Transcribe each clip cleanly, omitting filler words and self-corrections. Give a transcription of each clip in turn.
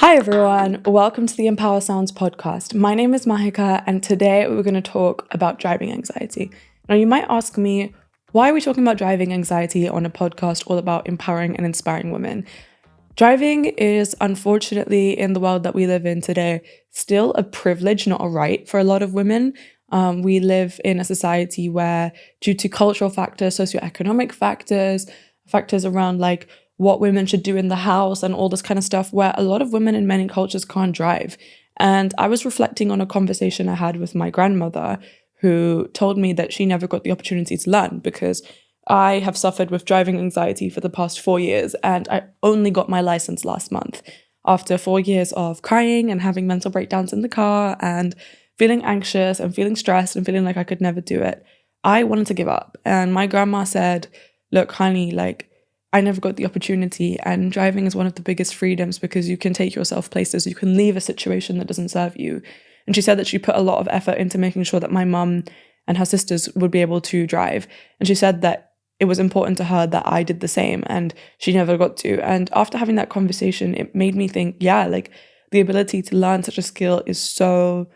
Hi everyone, welcome to the Empower Sounds podcast. My name is Mahika and today we're going to talk about driving anxiety. Now you might ask me, why are we talking about driving anxiety on a podcast all about empowering and inspiring women? Driving is unfortunately in the world that we live in today still a privilege, not a right for a lot of women. We live in a society where due to cultural factors, socioeconomic factors, factors around like what women should do in the house and all this kind of stuff, where a lot of women in many cultures can't drive. And I was reflecting on a conversation I had with my grandmother, who told me that she never got the opportunity to learn because I have suffered with driving anxiety for the past 4 years, and I only got my license last month after 4 years of crying and having mental breakdowns in the car and feeling anxious and feeling stressed and feeling like I could never do it. I wanted to give up. And my grandma said, look, honey, like, I never got the opportunity, and driving is one of the biggest freedoms because you can take yourself places, you can leave a situation that doesn't serve you. And she said that she put a lot of effort into making sure that my mum and her sisters would be able to drive. And she said that it was important to her that I did the same, and she never got to. And after having that conversation, it made me think, yeah, like the ability to learn such a skill is so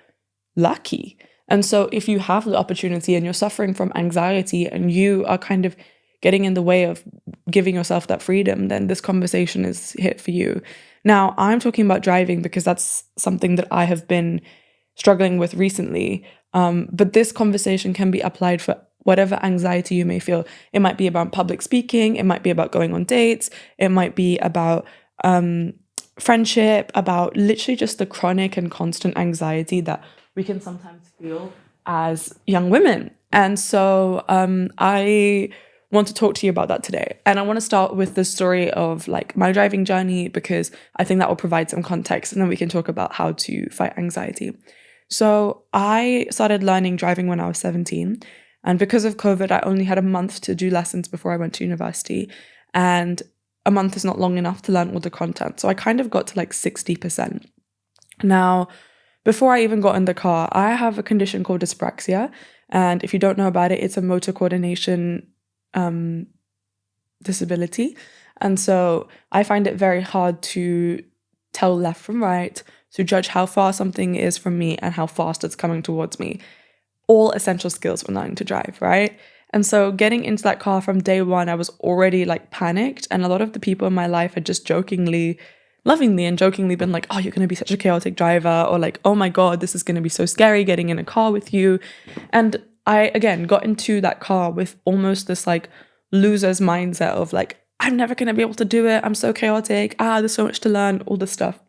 lucky. And so if you have the opportunity and you're suffering from anxiety and you are kind of getting in the way of giving yourself that freedom, then this conversation is hit for you. Now, I'm talking about driving because that's something that I have been struggling with recently. But this conversation can be applied for whatever anxiety you may feel. It might be about public speaking. It might be about going on dates. It might be about friendship, about literally just the chronic and constant anxiety that we can sometimes feel as young women. And so I want to talk to you about that today. And I want to start with the story of like my driving journey because I think that will provide some context, and then we can talk about how to fight anxiety. So I started learning driving when I was 17. And because of COVID, I only had a month to do lessons before I went to university. And a month is not long enough to learn all the content. So I kind of got to like 60%. Now, before I even got in the car, I have a condition called dyspraxia. And if you don't know about it, it's a motor coordination disability. And so I find it very hard to tell left from right, to judge how far something is from me and how fast it's coming towards me. All essential skills for learning to drive, right? And so getting into that car from day one, I was already like panicked. And a lot of the people in my life had just lovingly and jokingly been like, oh, you're going to be such a chaotic driver, or like, oh my God, this is going to be so scary getting in a car with you. And I, again, got into that car with almost this like loser's mindset of like, I'm never going to be able to do it. I'm so chaotic. There's so much to learn, all this stuff.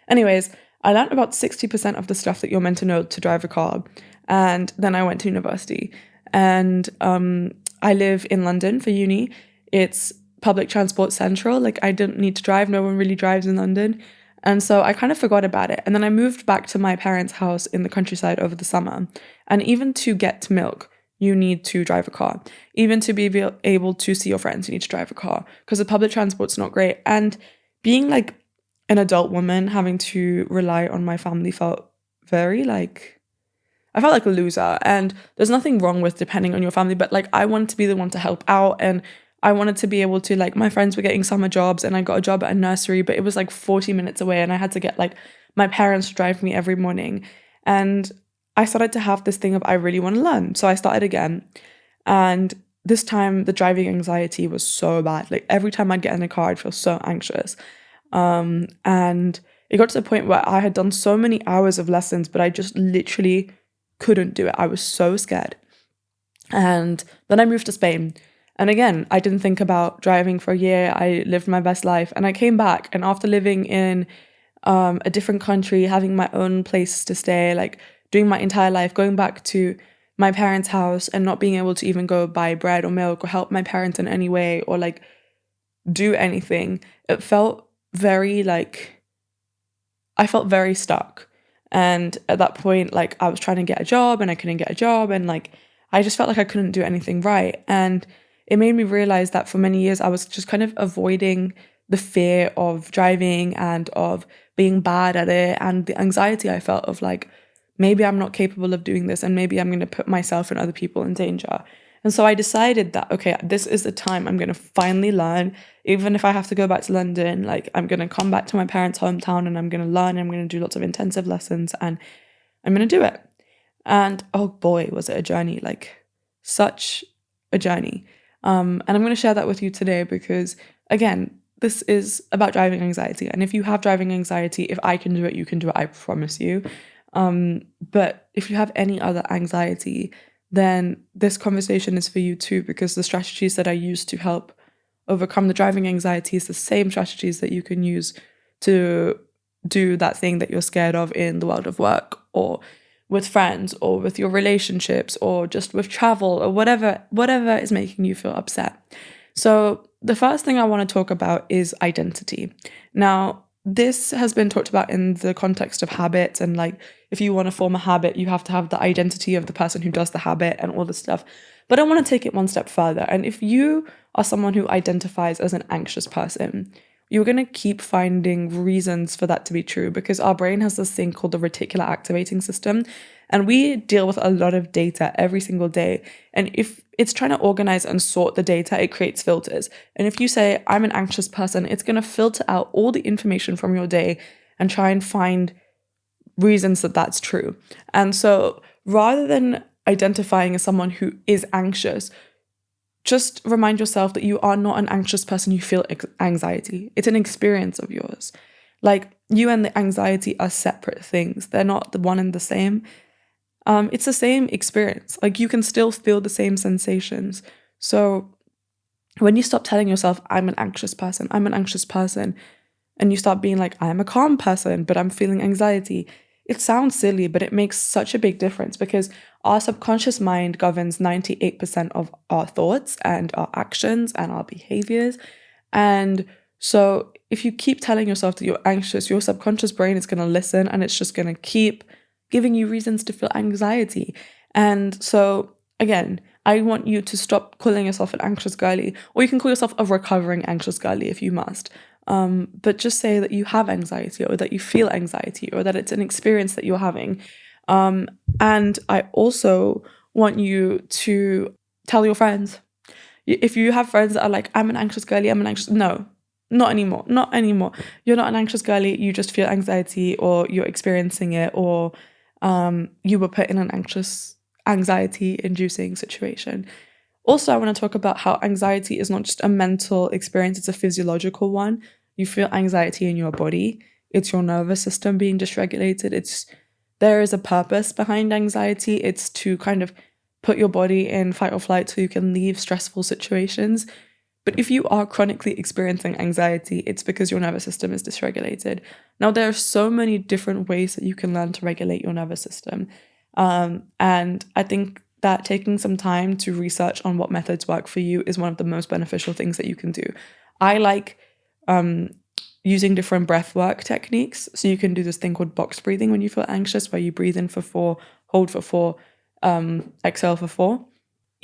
Anyways, I learned about 60% of the stuff that you're meant to know to drive a car. And then I went to university. And I live in London for uni. It's public transport central. Like I didn't need to drive. No one really drives in London. And so I kind of forgot about it. And then I moved back to my parents' house in the countryside over the summer. And even to get milk, you need to drive a car. Even to be able to see your friends, you need to drive a car because the public transport's not great. And being like an adult woman, having to rely on my family felt very like, I felt like a loser. And there's nothing wrong with depending on your family, but like I wanted to be the one to help out, and I wanted to be able to, like, my friends were getting summer jobs and I got a job at a nursery, but it was like 40 minutes away and I had to get like my parents to drive me every morning. And I started to have this thing of I really want to learn. So I started again. And this time the driving anxiety was so bad. Like every time I'd get in a car, I'd feel so anxious. And it got to the point where I had done so many hours of lessons, but I just literally couldn't do it. I was so scared. And then I moved to Spain. And again, I didn't think about driving for a year. I lived my best life. And I came back. And after living in a different country, having my own place to stay, like doing my entire life, going back to my parents' house and not being able to even go buy bread or milk or help my parents in any way or like do anything, it felt very like, I felt very stuck. And at that point, like I was trying to get a job and I couldn't get a job. And like, I just felt like I couldn't do anything right. And it made me realize that for many years, I was just kind of avoiding the fear of driving and of being bad at it and the anxiety I felt of like, maybe I'm not capable of doing this and maybe I'm going to put myself and other people in danger. And so I decided that, okay, this is the time I'm going to finally learn. Even if I have to go back to London, like I'm going to come back to my parents' hometown and I'm going to learn, and I'm going to do lots of intensive lessons, and I'm going to do it. And oh boy, was it a journey, like such a journey. And I'm going to share that with you today because, again, this is about driving anxiety. And if you have driving anxiety, if I can do it, you can do it, I promise you. But if you have any other anxiety, then this conversation is for you too, because the strategies that I use to help overcome the driving anxiety is the same strategies that you can use to do that thing that you're scared of in the world of work, or with friends, or with your relationships, or just with travel, or whatever is making you feel upset. So the first thing I want to talk about is identity. Now, this has been talked about in the context of habits, and like if you want to form a habit, you have to have the identity of the person who does the habit and all this stuff. But I want to take it one step further. And if you are someone who identifies as an anxious person, you're going to keep finding reasons for that to be true, because our brain has this thing called the reticular activating system, and we deal with a lot of data every single day. And if it's trying to organize and sort the data, it creates filters. And if you say, I'm an anxious person, it's going to filter out all the information from your day and try and find reasons that that's true. And so rather than identifying as someone who is anxious, just remind yourself that you are not an anxious person. You feel anxiety. It's an experience of yours. Like, you and the anxiety are separate things. They're not the one and the same. It's the same experience. Like, you can still feel the same sensations. So when you stop telling yourself, I'm an anxious person, and you start being like, I'm a calm person, but I'm feeling anxiety, it sounds silly, but it makes such a big difference, because our subconscious mind governs 98% of our thoughts and our actions and our behaviors. And so if you keep telling yourself that you're anxious, your subconscious brain is going to listen, and it's just going to keep giving you reasons to feel anxiety. And so again, I want you to stop calling yourself an anxious girly, or you can call yourself a recovering anxious girly if you must. But just say that you have anxiety, or that you feel anxiety, or that it's an experience that you're having. And I also want you to tell your friends. If you have friends that are like, I'm an anxious girly, no, not anymore. You're not an anxious girly, you just feel anxiety, or you're experiencing it, or you were put in an anxiety-inducing situation. Also, I want to talk about how anxiety is not just a mental experience, it's a physiological one. You feel anxiety in your body. It's your nervous system being dysregulated. There is a purpose behind anxiety. It's to kind of put your body in fight or flight so you can leave stressful situations. But if you are chronically experiencing anxiety, it's because your nervous system is dysregulated. Now, there are so many different ways that you can learn to regulate your nervous system. And I think that taking some time to research on what methods work for you is one of the most beneficial things that you can do. I like using different breath work techniques. So you can do this thing called box breathing when you feel anxious, where you breathe in for 4, hold for 4, exhale for 4.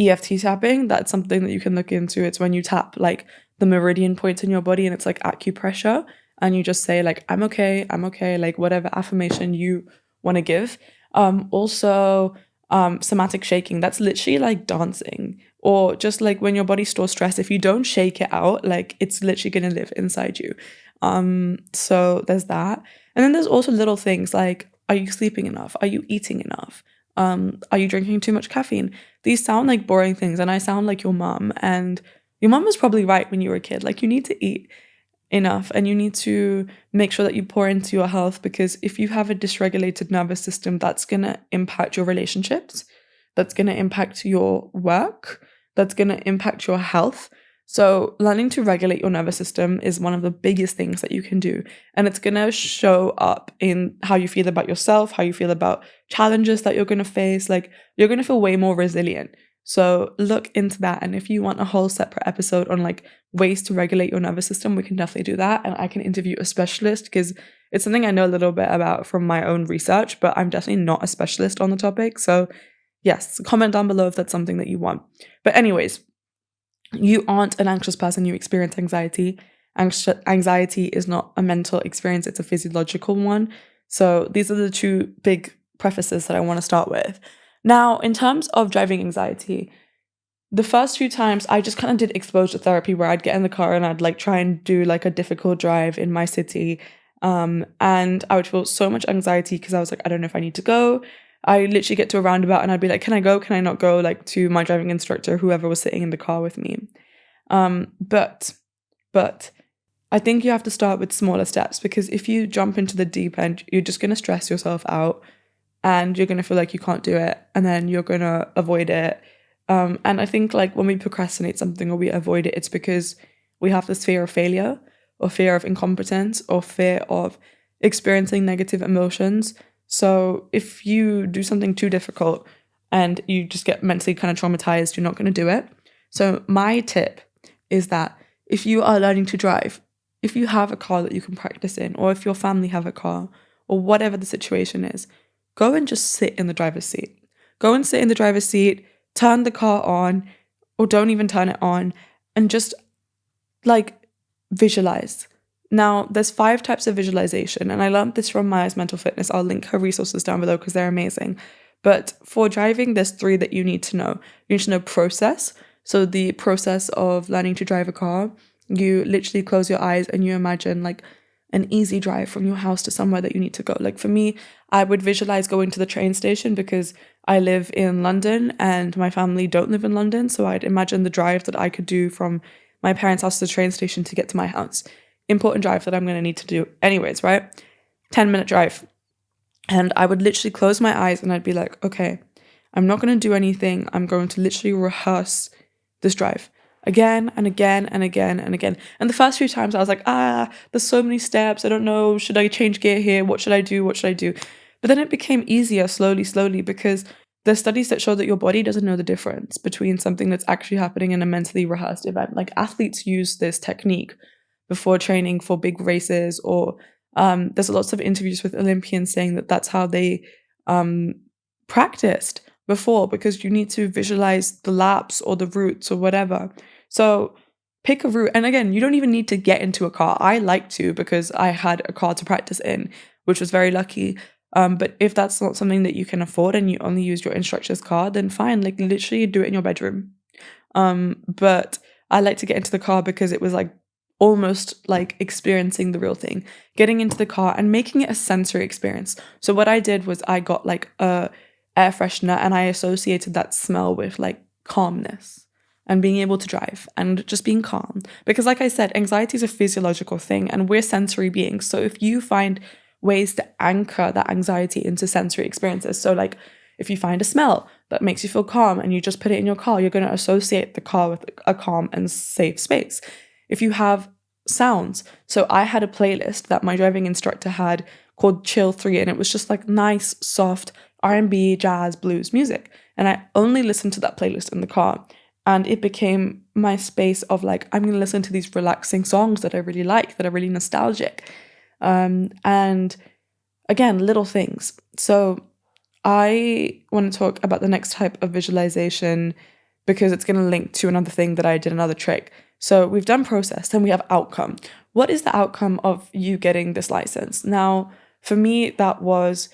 EFT tapping, that's something that you can look into. It's when you tap like the meridian points in your body, and it's like acupressure, and you just say like, I'm okay, like whatever affirmation you want to give. Also, somatic shaking, that's literally like dancing, or just like when your body stores stress, if you don't shake it out, like it's literally going to live inside you. So there's that. And then there's also little things like, are you sleeping enough? Are you eating enough? Are you drinking too much caffeine? These sound like boring things, and I sound like your mom, and your mom was probably right when you were a kid. Like, you need to eat enough, and you need to make sure that you pour into your health, because if you have a dysregulated nervous system, that's going to impact your relationships, that's going to impact your work, that's going to impact your health. So learning to regulate your nervous system is one of the biggest things that you can do, and it's going to show up in how you feel about yourself, how you feel about challenges that you're going to face. Like, you're going to feel way more resilient. So look into that. And if you want a whole separate episode on like ways to regulate your nervous system, we can definitely do that. And I can interview a specialist, because it's something I know a little bit about from my own research, but I'm definitely not a specialist on the topic. So yes, comment down below if that's something that you want. But anyways, you aren't an anxious person, you experience anxiety. Anxiety is not a mental experience, it's a physiological one. So these are the two big prefaces that I want to start with. Now, in terms of driving anxiety, the first few times I just kind of did exposure therapy where I'd get in the car and I'd like try and do like a difficult drive in my city. And I would feel so much anxiety because I was like, I don't know if I need to go. I literally get to a roundabout and I'd be like, can I go? Can I not go? Like to my driving instructor, whoever was sitting in the car with me. But I think you have to start with smaller steps, because if you jump into the deep end, you're just going to stress yourself out and you're going to feel like you can't do it, and then you're going to avoid it. And I think like when we procrastinate something or we avoid it, it's because we have this fear of failure or fear of incompetence or fear of experiencing negative emotions. So if you do something too difficult and you just get mentally kind of traumatized, you're not going to do it. So my tip is that if you are learning to drive, if you have a car that you can practice in, or if your family have a car, or whatever the situation is, go and just sit in the driver's seat. Go and sit in the driver's seat, turn the car on, or don't even turn it on, and just like visualize. Now, there's 5 types of visualization, and I learned this from Maya's Mental Fitness. I'll link her resources down below because they're amazing. But for driving, there's 3 that you need to know. You need to know process. So the process of learning to drive a car, you literally close your eyes and you imagine like an easy drive from your house to somewhere that you need to go. Like for me, I would visualize going to the train station because I live in London and my family don't live in London. So I'd imagine the drive that I could do from my parents' house to the train station to get to my house. Important drive that I'm going to need to do anyways, right? 10-minute drive. And I would literally close my eyes and I'd be like, okay, I'm not going to do anything. I'm going to literally rehearse this drive again and again and again and again. And the first few times I was like, there's so many steps. I don't know. Should I change gear here? What should I do? What should I do? But then it became easier slowly, because there's studies that show that your body doesn't know the difference between something that's actually happening in a mentally rehearsed event. Like athletes use this technique before training for big races, or there's lots of interviews with Olympians saying that that's how they practiced before, because you need to visualize the laps or the routes or whatever. So pick a route. And again, you don't even need to get into a car. I like to, because I had a car to practice in, which was very lucky. But if that's not something that you can afford and you only use your instructor's car, then fine, like literally do it in your bedroom. But I like to get into the car because it was like almost like experiencing the real thing, getting into the car and making it a sensory experience. So what I did was I got like a air freshener and I associated that smell with like calmness and being able to drive and just being calm. Because like I said, anxiety is a physiological thing and we're sensory beings. So if you find ways to anchor that anxiety into sensory experiences, so like if you find a smell that makes you feel calm and you just put it in your car, you're going to associate the car with a calm and safe space. If you have sounds, so I had a playlist that my driving instructor had called Chill 3, and it was just like nice, soft R&B, jazz, blues music. And I only listened to that playlist in the car. And it became my space of like, I'm going to listen to these relaxing songs that I really like, that are really nostalgic. And again, little things. So I want to talk about the next type of visualization because it's going to link to another thing that I did, another trick. So we've done process, then we have outcome. What is the outcome of you getting this license? Now, for me, that was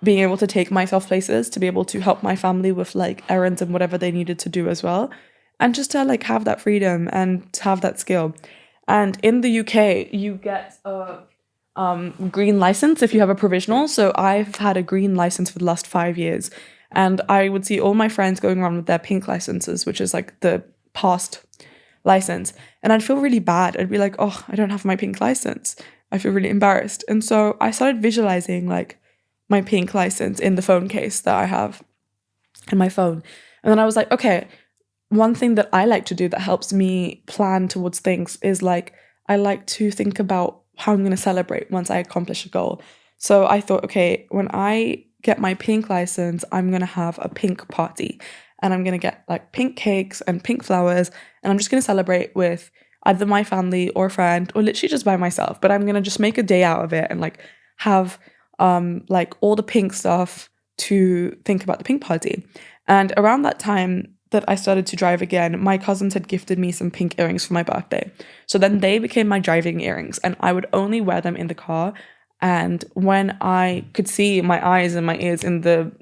being able to take myself places, to be able to help my family with like errands and whatever they needed to do as well. And just to like have that freedom and to have that skill. And in the UK, you get a green license if you have a provisional. So I've had a green license for the last 5 years. And I would see all my friends going around with their pink licenses, which is like the past license. And I'd feel really bad. I'd be like, oh, I don't have my pink license. I feel really embarrassed. And so I started visualizing like my pink license in the phone case that I have in my phone. And then I was like, okay, one thing that I like to do that helps me plan towards things is like, I like to think about how I'm going to celebrate once I accomplish a goal. So I thought, okay, when I get my pink license, I'm going to have a pink party. And I'm going to get like pink cakes and pink flowers. And I'm just going to celebrate with either my family or a friend or literally just by myself. But I'm going to just make a day out of it and like have like all the pink stuff to think about the pink party. And around that time that I started to drive again, my cousins had gifted me some pink earrings for my birthday. So then they became my driving earrings and I would only wear them in the car. And when I could see my eyes and my ears in the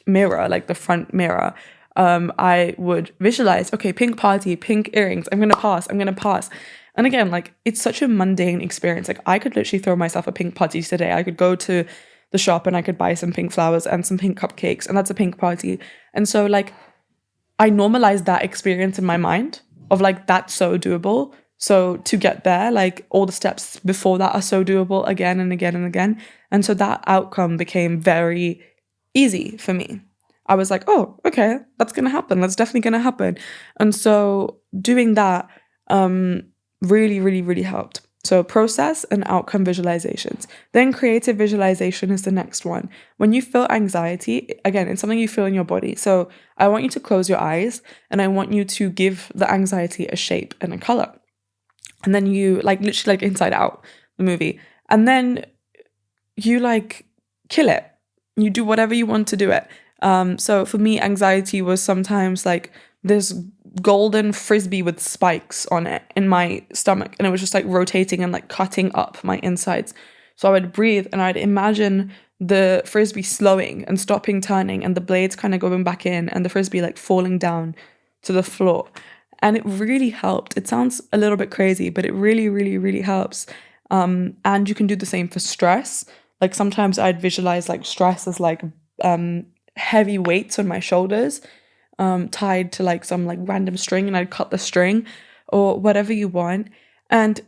mirror, like the front mirror, I would visualize, okay, pink party, pink earrings, I'm gonna pass. And again, like, it's such a mundane experience. Like, I could literally throw myself a pink party today. I could go to the shop and I could buy some pink flowers and some pink cupcakes, and that's a pink party. And so, like, I normalized that experience in my mind of, like, that's so doable. So to get there, like, all the steps before that are so doable again and again and again. And so that outcome became very easy for me. I was like, oh, okay, that's going to happen. That's definitely going to happen. And so doing that really, really, really helped. So process and outcome visualizations. Then creative visualization is the next one. When you feel anxiety, again, it's something you feel in your body. So I want you to close your eyes and I want you to give the anxiety a shape and a color. And then you, like, literally, like Inside Out, the movie. And then you, like, kill it. You do whatever you want to do it. So for me, anxiety was sometimes like this golden frisbee with spikes on it in my stomach. And it was just like rotating and like cutting up my insides. So I would breathe and I'd imagine the frisbee slowing and stopping turning and the blades kind of going back in and the frisbee like falling down to the floor. And it really helped. It sounds a little bit crazy, but it really, really, really helps. And you can do the same for stress. Like sometimes I'd visualize like stress as like heavy weights on my shoulders, tied to like some like random string, and I'd cut the string or whatever you want. And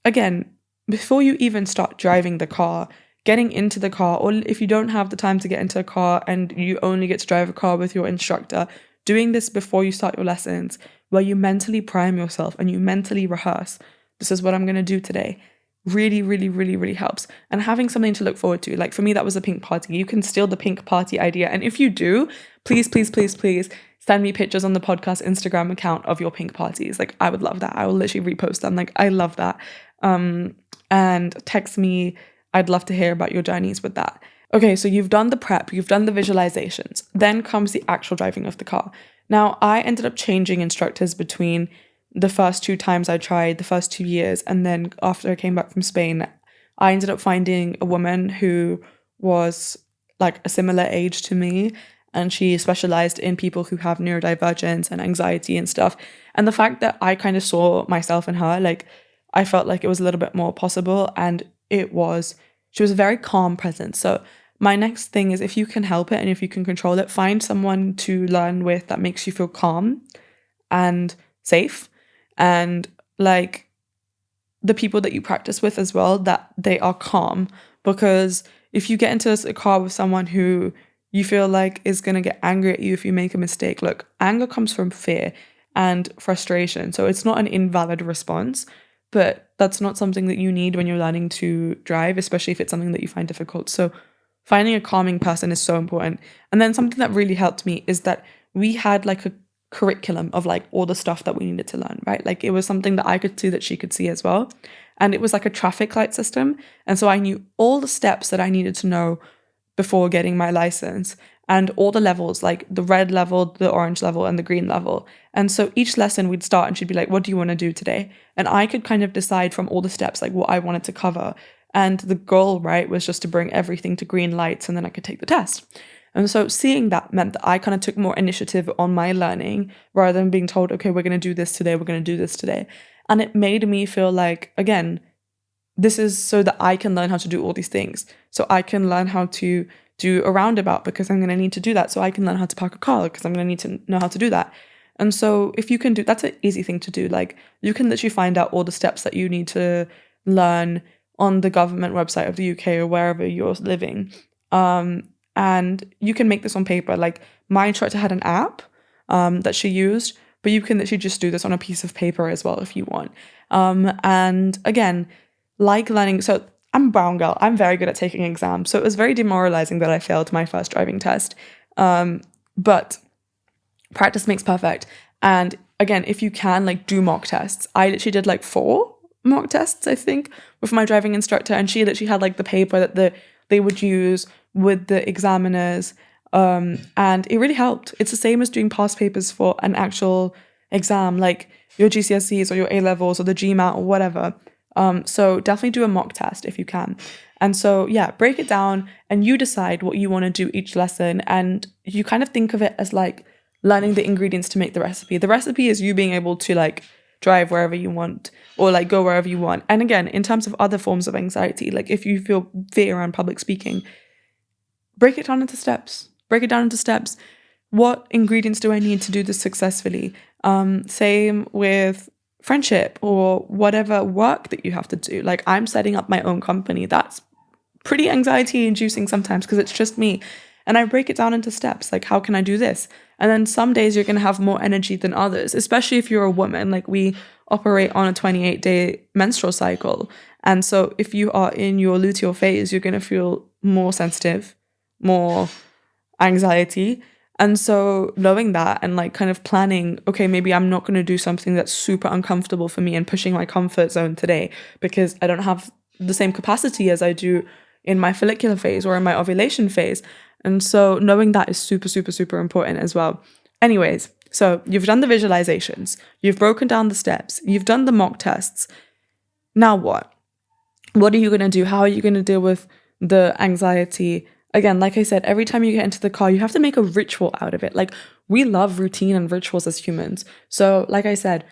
again, before you even start driving the car, getting into the car, or if you don't have the time to get into a car and you only get to drive a car with your instructor, doing this before you start your lessons, where you mentally prime yourself and you mentally rehearse, this is what I'm going to do today, really, really, really, really helps. And having something to look forward to. Like for me, that was a pink party. You can steal the pink party idea. And if you do, please, please, please, please send me pictures on the podcast Instagram account of your pink parties. Like I would love that. I will literally repost them. Like I love that. And text me. I'd love to hear about your journeys with that. Okay, so you've done the prep, you've done the visualizations. Then comes the actual driving of the car. Now, I ended up changing instructors between the first 2 times I tried, the first 2 years, and then after I came back from Spain, I ended up finding a woman who was like a similar age to me, and she specialized in people who have neurodivergence and anxiety and stuff. And the fact that I kind of saw myself in her, like I felt like it was a little bit more possible, and she was a very calm presence. So my next thing is, if you can help it and if you can control it, find someone to learn with that makes you feel calm and safe, and like the people that you practice with as well, that they are calm. Because if you get into a car with someone who you feel like is going to get angry at you if you make a mistake, look, anger comes from fear and frustration. So it's not an invalid response, but that's not something that you need when you're learning to drive, especially if it's something that you find difficult. So finding a calming person is so important. And then something that really helped me is that we had like a curriculum of like all the stuff that we needed to learn, right? Like it was something that I could see that she could see as well. And it was like a traffic light system. And so I knew all the steps that I needed to know before getting my license, and all the levels, like the red level, the orange level, and the green level. And so each lesson we'd start and she'd be like, what do you want to do today? And I could kind of decide from all the steps, like what I wanted to cover. And the goal, right, was just to bring everything to green lights and then I could take the test. And so seeing that meant that I kind of took more initiative on my learning rather than being told, okay, we're going to do this today, we're going to do this today. And it made me feel like, again, this is so that I can learn how to do all these things. So I can learn how to do a roundabout because I'm going to need to do that. So I can learn how to park a car because I'm going to need to know how to do that. And so if you can do, that's an easy thing to do. Like you can literally find out all the steps that you need to learn on the government website of the UK or wherever you're living. And you can make this on paper. Like my instructor had an app that she used, but you can literally just do this on a piece of paper as well if you want. And again, like learning, so I'm a brown girl. I'm very good at taking exams. So it was very demoralizing that I failed my first driving test. But practice makes perfect. And again, if you can, like do mock tests. I literally did like 4 mock tests, I think, with my driving instructor. And she literally had like the paper that they would use with the examiners. And it really helped. It's the same as doing past papers for an actual exam, like your GCSEs or your A-levels or the GMAT or whatever. So definitely do a mock test if you can. And so, yeah, break it down and you decide what you want to do each lesson. And you kind of think of it as like learning the ingredients to make the recipe. The recipe is you being able to like drive wherever you want or like go wherever you want. And again, in terms of other forms of anxiety, like if you feel fear around public speaking, break it down into steps. Break it down into steps. What ingredients do I need to do this successfully? Same with friendship or whatever work that you have to do. Like I'm setting up my own company. That's pretty anxiety inducing sometimes because it's just me. And I break it down into steps. Like, how can I do this? And then some days you're going to have more energy than others, especially if you're a woman. Like we operate on a 28-day menstrual cycle. And so if you are in your luteal phase, you're going to feel more sensitive, more anxiety. And so knowing that and like kind of planning, okay, maybe I'm not going to do something that's super uncomfortable for me and pushing my comfort zone today because I don't have the same capacity as I do in my follicular phase or in my ovulation phase. And so knowing that is super, super, super important as well. Anyways, so you've done the visualizations, you've broken down the steps, you've done the mock tests. Now what? What are you going to do? How are you going to deal with the anxiety? Again, like I said, every time you get into the car, you have to make a ritual out of it. Like we love routine and rituals as humans. So like I said,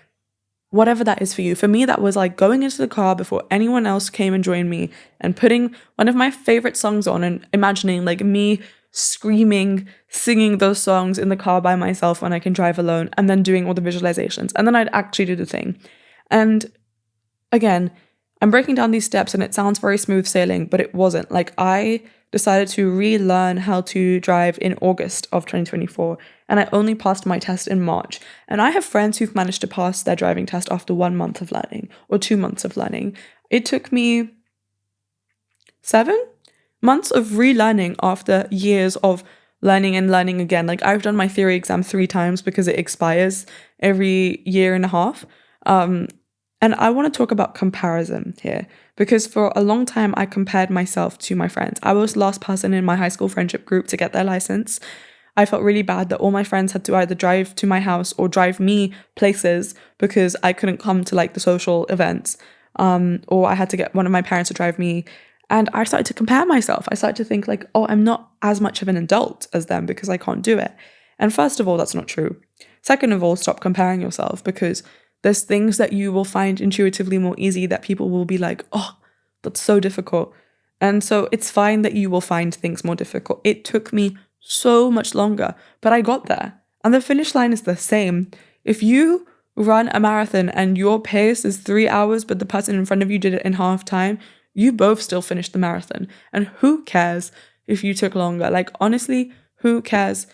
whatever that is for you. For me, that was like going into the car before anyone else came and joined me and putting one of my favorite songs on and imagining like me screaming, singing those songs in the car by myself when I can drive alone, and then doing all the visualizations. And then I'd actually do the thing. And again, I'm breaking down these steps and it sounds very smooth sailing, but it wasn't. Like I decided to relearn how to drive in August of 2024, and I only passed my test in March. And I have friends who've managed to pass their driving test after 1 month of learning or 2 months of learning. It took me 7 months of relearning after years of learning and learning again. Like I've done my theory exam 3 times because it expires every year and a half. And I want to talk about comparison here because for a long time I compared myself to my friends. I was the last person in my high school friendship group to get their license. I felt really bad that all my friends had to either drive to my house or drive me places because I couldn't come to like the social events, or I had to get one of my parents to drive me. And I started to compare myself. I started to think like, oh, I'm not as much of an adult as them because I can't do it. And first of all, that's not true. Second of all, stop comparing yourself because there's things that you will find intuitively more easy that people will be like, oh, that's so difficult. And so it's fine that you will find things more difficult. It took me so much longer, but I got there. And the finish line is the same. If you run a marathon and your pace is 3 hours, but the person in front of you did it in half time, you both still finished the marathon. And who cares if you took longer? Like, honestly, who cares?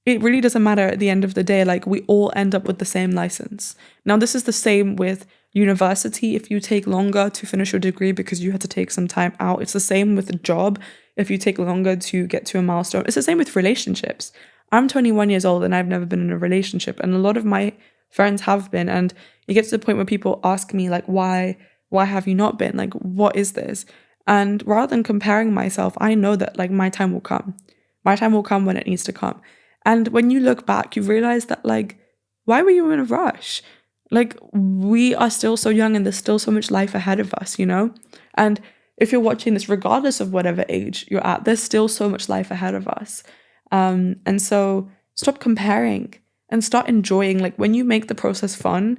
It really doesn't matter at the end of the day. Like, we all end up with the same license. Now, this is the same with university. If you take longer to finish your degree because you had to take some time out, it's the same with a job. If you take longer to get to a milestone, it's the same with relationships. I'm 21 years old and I've never been in a relationship. And a lot of my friends have been. And it gets to the point where people ask me, like, why have you not been? Like, what is this? And rather than comparing myself, I know that like my time will come. My time will come when it needs to come. And when you look back, you realize that like, why were you in a rush? Like, we are still so young and there's still so much life ahead of us, you know? And if you're watching this, regardless of whatever age you're at, there's still so much life ahead of us. And so stop comparing and start enjoying. Like, when you make the process fun,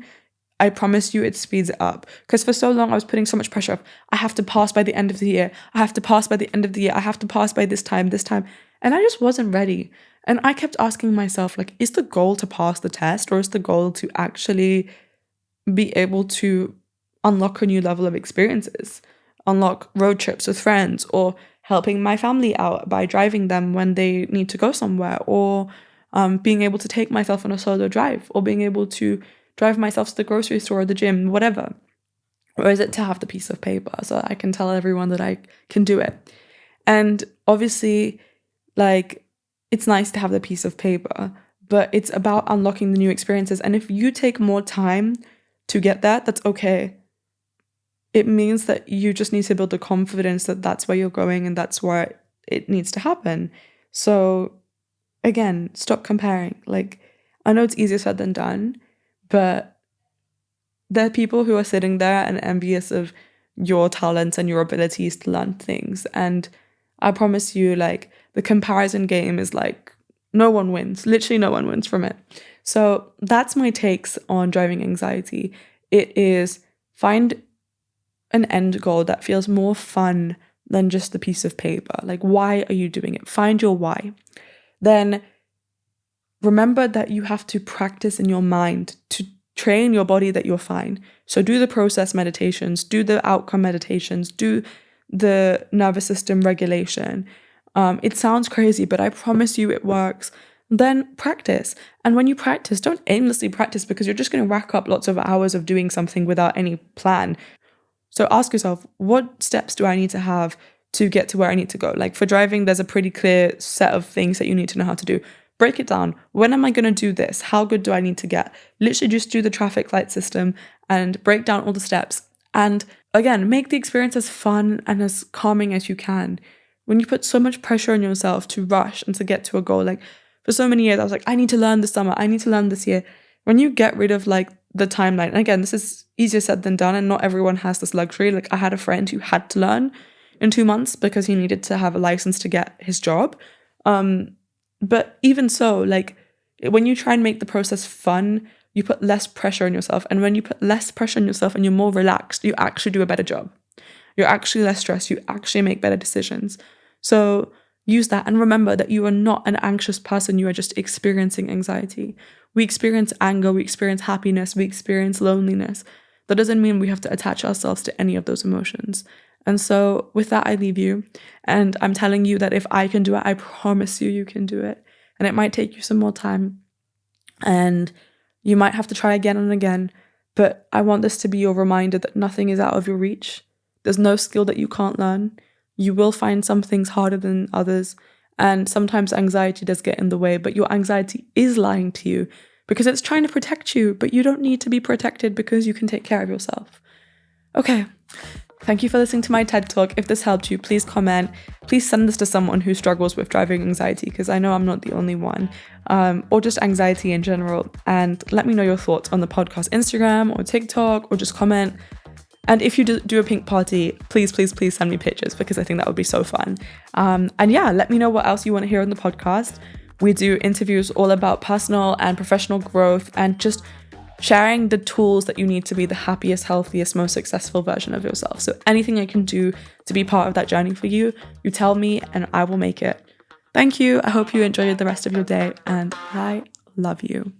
I promise you it speeds it up. Because for so long I was putting so much pressure of, I have to pass by the end of the year. I have to pass by the end of the year. I have to pass by this time. And I just wasn't ready. And I kept asking myself, like, is the goal to pass the test or is the goal to actually be able to unlock a new level of experiences, unlock road trips with friends, or helping my family out by driving them when they need to go somewhere, or being able to take myself on a solo drive, or being able to drive myself to the grocery store or the gym, whatever? Or is it to have the piece of paper so I can tell everyone that I can do it? And obviously, like, it's nice to have the piece of paper, but it's about unlocking the new experiences. And if you take more time to get that, that's okay. It means that you just need to build the confidence that that's where you're going and that's where it needs to happen. So again, stop comparing. Like, I know it's easier said than done, but there are people who are sitting there and envious of your talents and your abilities to learn things. And I promise you, like, the comparison game is like no one wins. Literally no one wins from it. So that's my takes on driving anxiety. It is find an end goal that feels more fun than just the piece of paper. Like, why are you doing it? Find your why. Then remember that you have to practice in your mind to train your body that you're fine. So do the process meditations, do the outcome meditations, do the nervous system regulation. It sounds crazy, but I promise you it works. Then practice. And when you practice, don't aimlessly practice, because you're just going to rack up lots of hours of doing something without any plan. So ask yourself, what steps do I need to have to get to where I need to go? Like for driving, there's a pretty clear set of things that you need to know how to do. Break it down. When am I going to do this? How good do I need to get? Literally just do the traffic light system and break down all the steps. And again, make the experience as fun and as calming as you can. When you put so much pressure on yourself to rush and to get to a goal, like for so many years, I was like, I need to learn this summer. I need to learn this year. When you get rid of like the timeline, and again, this is easier said than done, and not everyone has this luxury. Like I had a friend who had to learn in 2 months because he needed to have a license to get his job. But even so, like when you try and make the process fun, you put less pressure on yourself. And when you put less pressure on yourself and you're more relaxed, you actually do a better job. You're actually less stressed. You actually make better decisions. So use that. And remember that you are not an anxious person. You are just experiencing anxiety. We experience anger. We experience happiness. We experience loneliness. That doesn't mean we have to attach ourselves to any of those emotions. And so with that, I leave you. And I'm telling you that if I can do it, I promise you, you can do it. And it might take you some more time. And you might have to try again and again. But I want this to be your reminder that nothing is out of your reach. There's no skill that you can't learn. You will find some things harder than others. And sometimes anxiety does get in the way, but your anxiety is lying to you because it's trying to protect you, but you don't need to be protected because you can take care of yourself. Okay. Thank you for listening to my TED Talk. If this helped you, please comment. Please send this to someone who struggles with driving anxiety, because I know I'm not the only one, or just anxiety in general. And let me know your thoughts on the podcast Instagram or TikTok, or just comment. And if you do a pink party, please send me pictures, because I think that would be so fun. And yeah, let me know what else you want to hear on the podcast. We do interviews all about personal and professional growth and just sharing the tools that you need to be the happiest, healthiest, most successful version of yourself. So anything I can do to be part of that journey for you, you tell me and I will make it. Thank you. I hope you enjoyed the rest of your day, and I love you.